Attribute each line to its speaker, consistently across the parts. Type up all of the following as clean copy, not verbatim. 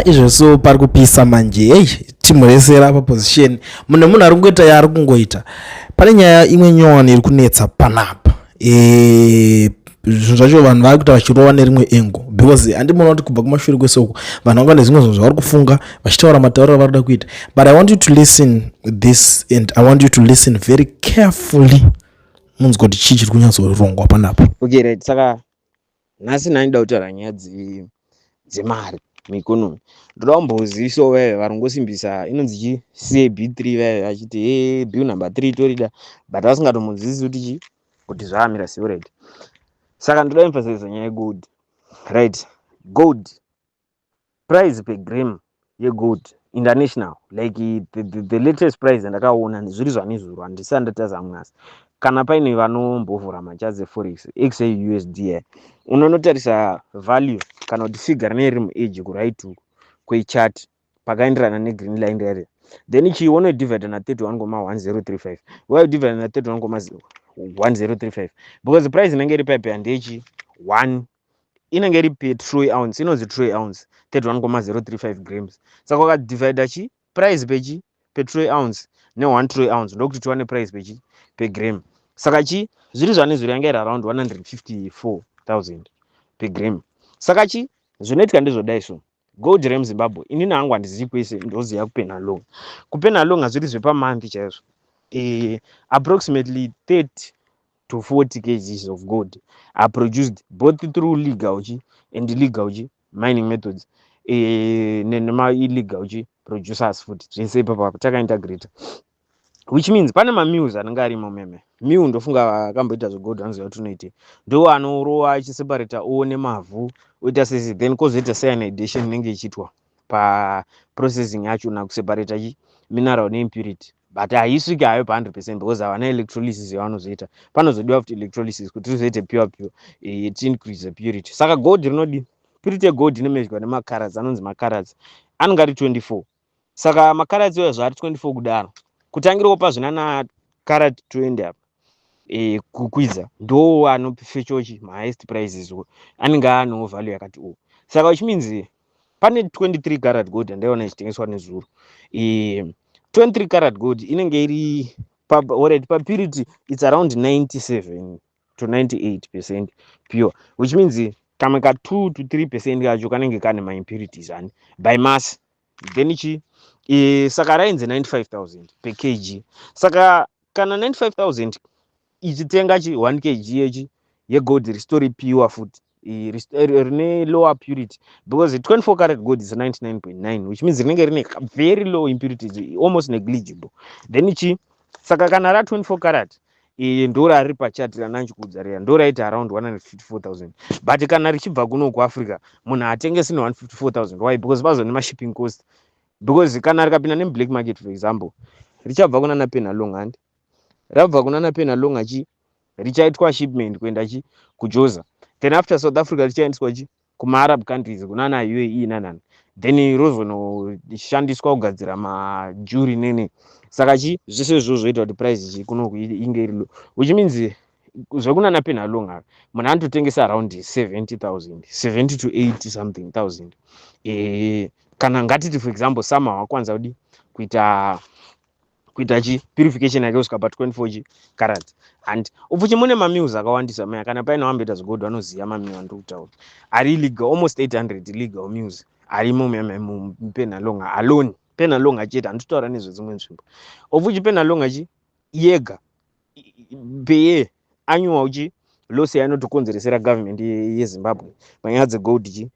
Speaker 1: izvo so pari kupisa manje. Hey, timuresera paposition mune munhu ari kungoita yaari kungoita. Pane nyaya imwe nyowani iri kunetsa panapa. Zvinhu zvacho vanhu vari kuita vachirova nerimwe engo because handimoona kuti kubva kumashure kwesoko vanhu vanga nezvimwe zvinhu zvavari kufunga vachitaura matauriro avari kuda kuita. But I want you to listen this and I want you to listen very carefully. Munzwa kuti chii chiri kunyatsorongwa panapa.
Speaker 2: Okay, right. Saka nhasi ndinoda kutaura nyaya dzemari muikonomi. Ndoda kumbozivisawo veve vari kungosimbisa inonzi chi CAB3 veve vachiti bill number 3 torida but vasingatomuzivisi kuti chi kuti zvaamira sei, right. Saka ndoda emphasize nyaya yegold, right. Gold price per gram yegold international like the latest price andakaona zviri zvanizvuru handisati ndatazamwe asi kana paine vanombovhura machazi forex XAUSD unonotarisa value kana kuti figure rine muedge kuright kwechart pakaenderana negreen line rere, then ichi unodivide na 31,1035 why divide na 31,1035 because price inenge iri paipe handechi 1 inenge iri per troy ounce, inonzi troy ounce 31,035 grams. Saka wakadivide chi price pechi per troy ounce ne 1 troy ounce ndokuti tiwane price pechi per gram. Saka chi zviri zvanezviri yanga iri around 154,000 per gram. Saka chi zvinoitika ndezvodai so gold remuzimbabwe inini hangu handizivi kwese ndoziva kupena long. Kupena long hazviri zvepamonth chaizvo. Approximately 30 to 40 kgs of gold are produced both through legal and illegal mining methods nema illegal producers food zvese papa takaintegrate, which means pane mamills anenge arimo meme. Mill ndofunga akamboita zvegold anoziva kuti unoite ndo anorova achiseparata one mavhu oita sese then kozoita cyanidation inenge ichiitwa paprocessing yacho nakuseparata mineral neimpurity but haisviki hayo pa100% because havana electrolysis yavanozoita. Panozodiwa futi electrolysis kuti rizoite pure increase purity. Saka gold rinodi purity yegold inomezhwa nemacarats anonzi macarats anenge ari 24. Saka macarats iwo zvari 24 kudaro kutangirawo pazvinana carat 20 apa kukwidza ndo anofechochi mahighest prices anenge anewo value yakati o. Saka which means pane 23 carat gold andaiona ichitengeswa nezuro. 23 carat gold inenge iri already papurity it's around 97 to 98% pure, which means kamwe ka 2 to 3% kacho kanenge kane maimpurities ani by mass. Then ichi saka rainzi 95,000 per kg. Saka kana 95,000 ichitenga chi 1 kg yechi yegold ristori pure food rine lower purity because 24 carat gold is 99.9 which means rinenge rine very low impurities almost negligible. Then ichi saka kana ra 24 carat ndo rari pachati rananchikudza reya ndo raita around 154,000 but kana richibva kuno kuAfrica munhu atengesi ne 154,000 why because vazo nemashipping cost because kana rikapinda neblack market for example richabva kuna napena long hand rabva kuna napena long achi richaitwa shipment kuenda chi kujoza then after South Africa richaendeswa chi kuma Arab countries kuna na UAE nanani then rozonoshandiswa kugadzira majuri nene. Saka chi zvese izvozvo zvoita kuti price chi kuno inge iri low, which means zvekuna napena long aka munhu anototengesa around 70,000 70 to 80 something thousand. Kana ngatiti for example sama wakwanza kudi kuita chi purification yake usika pa 24 carat and ufuchi mune mamills akawandisa maya kana paina wamboita zvegold vanoziva mamills andokutaura ari illegal almost 800 illegal mills arimo mupena long alone. Pena long acheta handitotaura nezvedzimwe nzvimbo ufuchi pena long achi yega peye anyuwa uchi loss yainotokonzeresera government yeZimbabwe panyaya dzegold chi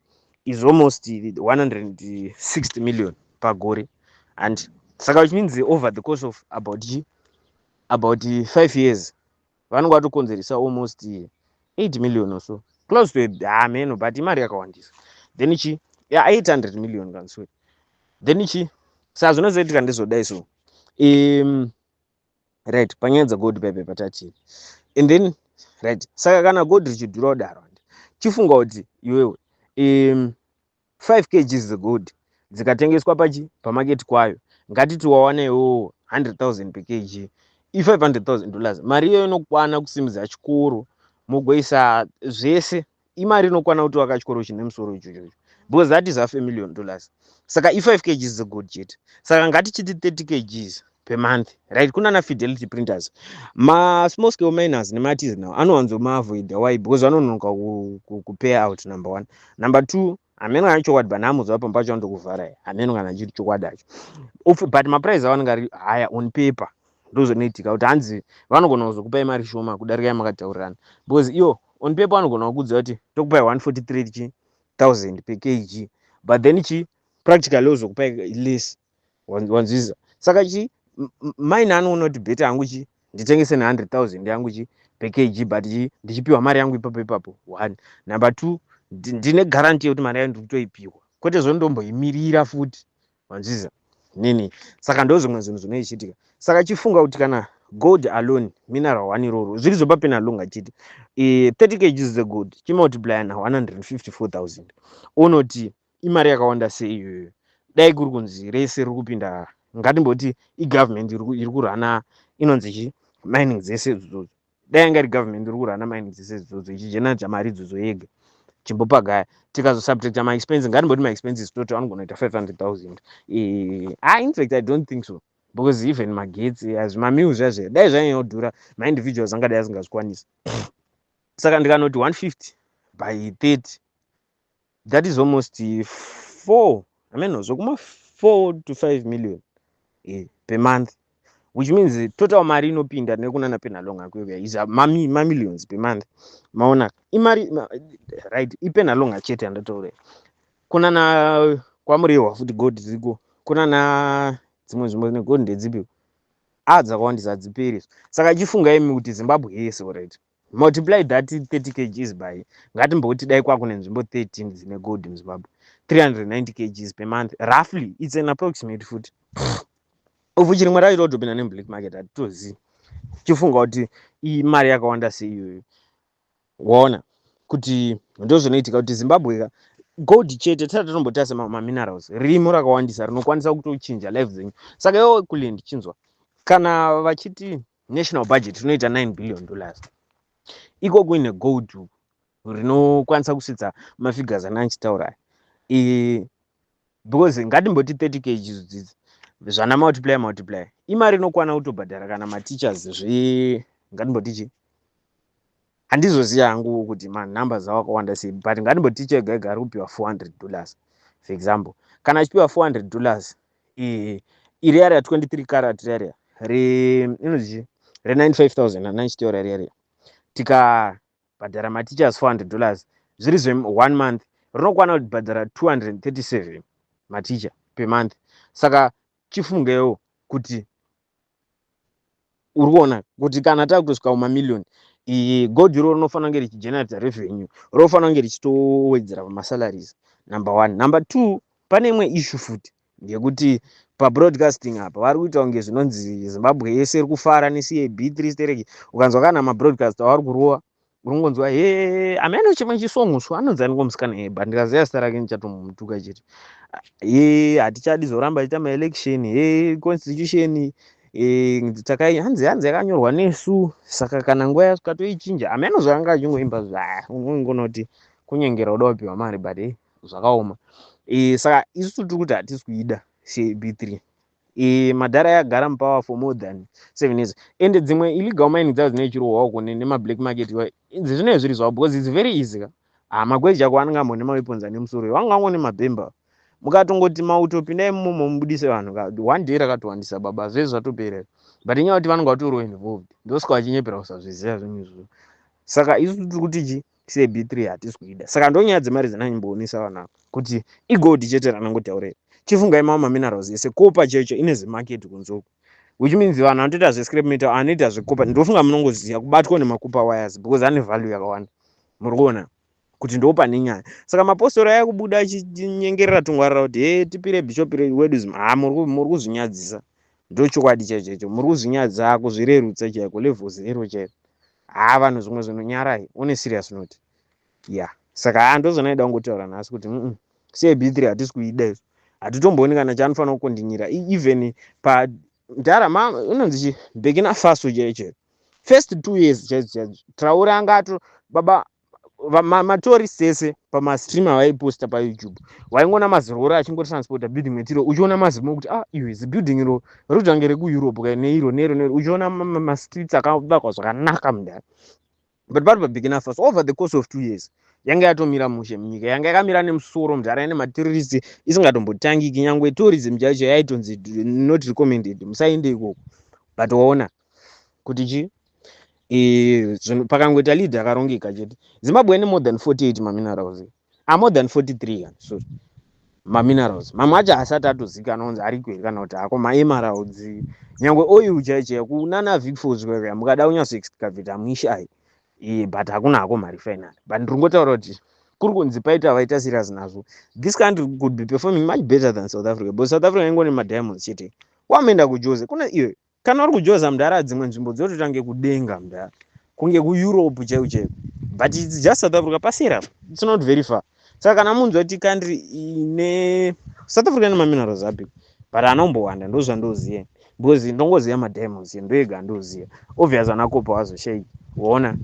Speaker 2: is almost 160 million pagore and saka which means over the course of about 5 years vanenge vatokonzeresa almost 8 million or so close to ameno but imari yakawandisa. Then ichi 800 million kanswe. Then ichi saka zvinozoitika ndezvodai so right panyaya dzegold paipe patati and then right saka kana gold richidhura kudaro chifunga kuti iwewe 5 kgs dzegold dzikatengeswa pamarket kwayo ngatiti wawana iwo 100,000 per kg $500,000 mari iyo inokwana kusimudza chikoro mugoisa zvese imari inokwana kuti wakachikoro chine musoro ichocho, because that is half $1 million. Saka i5 kgs is a good jet. Saka ngatichiti 30 kgs per month, right? Kuna na fidelity printers, ma small scale miners nematizi now anowanzomaavoida. Why? Because vanonoka kupay out, number one. Number two, amene kana chokwadi banamudzwa apo mpacho andokuvhara amene kana chiri chokwadi acho, but maprice avanenge ari higher on paper. Ndozonoitika kuti hanzi vanogona kuzokupai mari shoma kudarika yamakataurirana, because iyo on paper vanogona kukudza kuti tokupai 143,000 per kg, but then practically ozokupai less. Wanzwiza? Saka mine anoona kuti beta yangu nditengese ne100,000 yangu per kg, but ndichipiwa mari yangu ipapo. One. Number two, ndine guarantee yekuti mari yangu ndikutoipiwa, kwete zondomboimirira futi. Wanzwiza nini? Saka ndozvimwe zvinhu zvinoichitika. Saka chifunga kuti kana gold alone, mineral one iroro zvirizopa pena longa chiti 30 kg the gold chimultiply na 154,000, unoti imari yakawanda sei iyoyo. Dai kuri kunzi rese riri kupinda, ngatimboti igovernment iri kurana inonzi mining dzese idzodzo, dai anga iri government iri kurana mining dzese idzodzo ichijeneraja mari idzodzo yega, chimbopagaya tikazosubtracta maexpenses, ngatimboti maexpenses total anogona kuita 500,000. In fact I don't think so, because even magetsi azvimamill zvazvo dai zvanyanya kudhura maindividuals angadai asingazvikwanisi. Saka ndikanoti 150 by 30, that is almost 4 to 5 million per month, which means total mari inopinda nekunana penalonga kwekuya is millions per month. Maona imari right, ipenalonga chete andataure. Kuna na kwamuriwa futi gold dziko, kuna na dzimwe zvimwe negold ndedzipi dzakawandisa adziperi. Saka chifunga imi kuti Zimbabwe yese already multiply that 30 kgs by, ngatimboti dai kwakune nzvimbo 13 dzine gold muZimbabwe, 390 kgs per month roughly, it's an approximate foot of which rimwe racho totopinda neblack market hatitozivi. Chifunga kuti imari yakawanda sei iyoyo. Waona kuti ndozvinoitika kuti Zimbabwe gold chete tatatombotasa maminerals rimo rakawandisa rinokwanisa kutochinja life dzenyu. Saka iwo kulendi chinzwa kana vachiti national budget inoita $9 billion, iko kuine gold rinokwanisa kusvitsa mafigures ananchitaura, because ngatimboti 30 kg dzidzi zvana multiply imari inokwana kutobhadhara kana mateachers ngatimboti handizoziva hangu kuti numbers awo akawanda sei, but ngatimboti ticha ega ari kupiwa $400 for example. Kana achipiwa $400 iri area 23 carat area inonzi re95,000 ananchitaura area, tikabhadhara mateachers $400 zviri zve1 month, rinokwana kubhadhara 237 maticha per month. Saka chifungewo kuti urikuona kuti kana takutosvika kumamiliyoni, gold iro rinofanira kunge richigenerate revenue, rinofanira kunge richitowedzera pamasalaries, number one. Number two, pane imwe issue futi ndekuti pabroadcasting apa vari kuita kunge zvinonzi Zimbabwe yese iri kufara neCAB3 stereki. Ukanzwa kana mabroadcaster vari kurova, uringonzwa amene chimwe chisongo anonzi anongomusikana but ndikaziva zita rake ndichatomutuka chete, hatichadi zoramba ita maelection, constitution hanzi yakanyorwa nesu, saka kana nguva yasvika toichinja. Amene zvanga achingoimba unongona kuti kunyengera uda kupiwa mari but zvakaoma. Saka isusu tiri kuti hatisi kuida CAB3. Madhara yagara mupower for more than 7 years, ende dzimwe illegal mining dzawo dzine chirohwa uko nemablack market idzi zvinenge zviri zvavo, because it's very easy magweji ako anenge ambone maweapons ane musoro wanga angone mabhemba, mukatongoti mautopindai mumo mubudise vanhu one day rakatowandisa baba zvese zvatopera, but inyaya kuti vanenge vatoriwo involved ndosvika vachinyepera kusazviziva zvinhu izvozvo. Saka isusu tiri kuti CAB3 hatisi kuida. Saka ndonyaya dzemari dzinanyimboonesa vanhu kuti igold chete ranangotaurira. Chifungai maminerals ese, kopa chaicho ine zimarket kunzoko, which means vanhu vanotoita zvescrap metal anoita zvekopa, ndofunga munongoziva kubatwa nemakopa wires because ane value yakawanda. Muri kuona kuti ndo pane nyaya. Saka mapostori aya kubuda achinyengerera tungwarira kuti tipire bishop wedu muri kuzvinyadzisa. Ndo chokwadi chaicho, muri kuzvinyadza kuzvirerutsa chaiko level 0 chaiko. Vanhu zvimwe zvinonyarai une serious note. Saka ndozvonaida kungotaura nhasi kuti CAB3 hatisi kuida izvo, hatitombooni kana chaanofanira kukondinyira even pandarama inonzi Burkina Faso chaicho first 2 years chaicho Traore angato baba matorists ese pamastreamer vaiposta payoutube waingona mazirori achingotransporta building material uchiona mazimo kuti iwe zibuilding iro rotange rekueurope kai neiro uchiona mastreets akavakwa zvakanaka mundara. But pari pabeginner first over the course of 2 years yanga yatomira mushe munyika, yanga yakamira nemusoro mundara ine materrorists isingatombotangiki, nyangwe tourism chaicho yaitonzi not recommended, musaende ikoko. But waona kuti chi pakangoita lead akarongeka chete. Zimbabwe ine more than 48 maminerals, more than 43 sorry maminerals, mamwe acho asati atozikanwa kunzi ariko here kana kuti ako maemeralds, nyangwe oil chaicho kunana Vic Falls kwekaya mukada kunyaso excavate hamuishayi. But hakuna hako marifinary. But ndingotaura kuti kuri kunzi paita vaita serious nazvo, this country could be performing much better than South Africa, but South Africa ingone madiamonds chete. Wameenda kujoze kuna iwe kana uri kujoza mudara dzimwe nzvimbo dzototange kudenga mudara kunge kuEurope chaicho, but it's just South Africa pasera, it's not very far. Saka kana munzwa kuti country ine South Africa ine maminerals api, but anombowanda ndozvandoziya because ndongoziya madiamonds ndoega ndoziya obvious anakopa wazoshaiki. Waona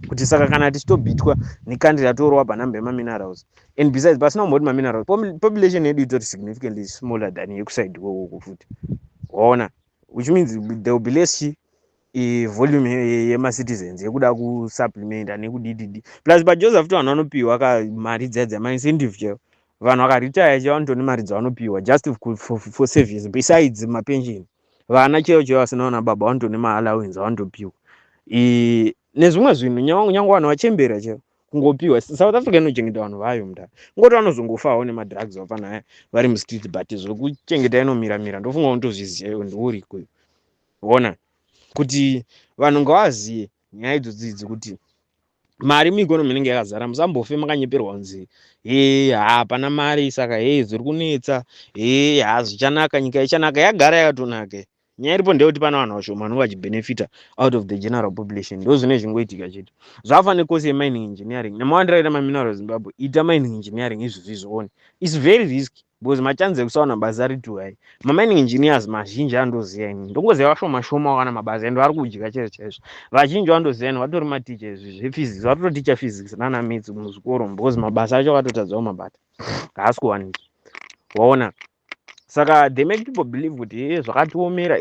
Speaker 2: kuti saka kana tichitobhitwa nekandri yatorwa panhamba yemaminerals, and besides pasina kumboti maminerals population yedu itori significantly smaller than yekuside kwoko futi. Waona, which means there will be less volume yemacitizens yekuda kusupplementa nekudididi. Plus pajoseph futi vanhu vanopiwa mari dzadza maincentive chaiwo, vanhu vakaretire chaiwo vanotone mari dzavanopiwa just for service besides mapension. Vana chaiwo vasina vana baba vanotone maallowance avanotopiwa nezvimwe zvinhu, nyangwe vanhu vachembera chaiwo kungopiwa. South Africa inochengeta vanhu vayo mudara, ngoti vanozongofawo nemadrugs vafanaya vari mustreet, but zvokuchengeta inomiramira ndofunga unotozviziva iwo ndiuriko. Waona kuti vanhu ngavazive nyaya idzodzi kuti mari muikonomi inenge yakazara, musambofe makanyeperwa kunzi hapana mari saka zviri kunetsa, zvichanaka, nyika ichanaka. Yagara yakatonaka. Nyaya iripo ndeyekuti pana vanhu vashoma vanenge vachibenefita out of the general population, ndo zvine zvingoitika chete. Zvakafanira course yemining engineering, nemawandira aita maminerals Zimbabwe, ita mining engineering izvozvi zvoone. It's very risky because machanzi ekusaona basa ritu hai. Mamining engineers mazhinji andoziya ini, ndongoziya vashoma shoma kana mabasa endo ari kudya chete chaizvo. Vazhinji vandoziya ini, vatori maticha zvephysics, vatoticha physics nana maths muzvikoro because mabasa acho akatotadzawo mabata, haasi kuwanika. Waona, saka they make people believe kuti zvakatiomera.